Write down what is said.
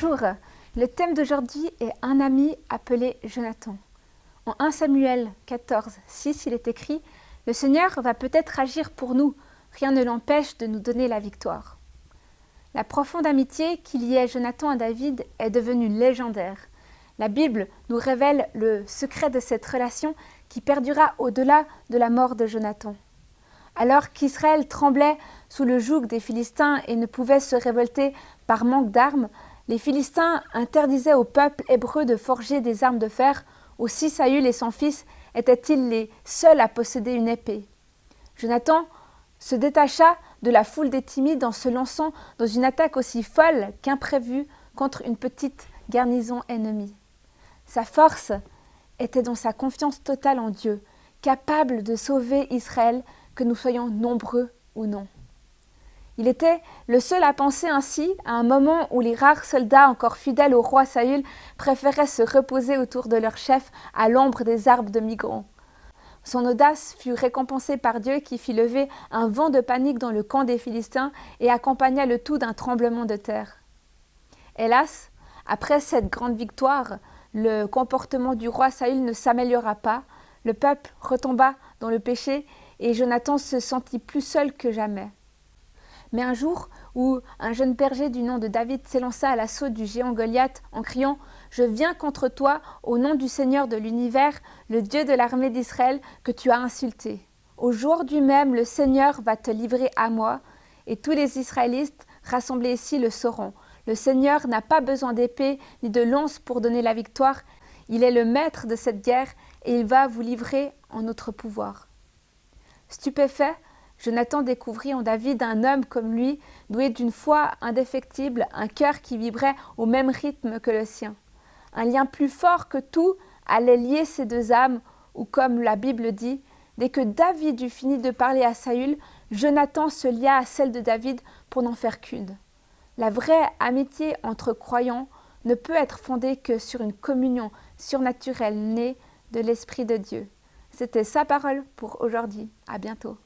Bonjour, le thème d'aujourd'hui est un ami appelé Jonathan. En 1 Samuel 14, 6, il est écrit « Le Seigneur va peut-être agir pour nous, rien ne l'empêche de nous donner la victoire. » La profonde amitié qui liait Jonathan à David est devenue légendaire. La Bible nous révèle le secret de cette relation qui perdura au-delà de la mort de Jonathan. Alors qu'Israël tremblait sous le joug des Philistins et ne pouvait se révolter par manque d'armes, les Philistins interdisaient au peuple hébreu de forger des armes de fer. Aussi Saül et son fils étaient-ils les seuls à posséder une épée. Jonathan se détacha de la foule des timides en se lançant dans une attaque aussi folle qu'imprévue contre une petite garnison ennemie. Sa force était dans sa confiance totale en Dieu, capable de sauver Israël, que nous soyons nombreux ou non. Il était le seul à penser ainsi à un moment où les rares soldats encore fidèles au roi Saül préféraient se reposer autour de leur chef à l'ombre des arbres de Migron. Son audace fut récompensée par Dieu qui fit lever un vent de panique dans le camp des Philistins et accompagna le tout d'un tremblement de terre. Hélas, après cette grande victoire, le comportement du roi Saül ne s'améliora pas, le peuple retomba dans le péché et Jonathan se sentit plus seul que jamais. Mais un jour où un jeune berger du nom de David s'élança à l'assaut du géant Goliath en criant « Je viens contre toi au nom du Seigneur de l'univers, le Dieu de l'armée d'Israël que tu as insulté. Aujourd'hui même, le Seigneur va te livrer à moi, et tous les Israélites rassemblés ici le sauront. Le Seigneur n'a pas besoin d'épée ni de lance pour donner la victoire. Il est le maître de cette guerre et il va vous livrer en notre pouvoir. » Stupéfait, Jonathan découvrit en David un homme comme lui, doué d'une foi indéfectible, un cœur qui vibrait au même rythme que le sien. Un lien plus fort que tout allait lier ces deux âmes, ou comme la Bible dit, dès que David eut fini de parler à Saül, Jonathan se lia à celle de David pour n'en faire qu'une. La vraie amitié entre croyants ne peut être fondée que sur une communion surnaturelle née de l'Esprit de Dieu. C'était sa parole pour aujourd'hui. À bientôt.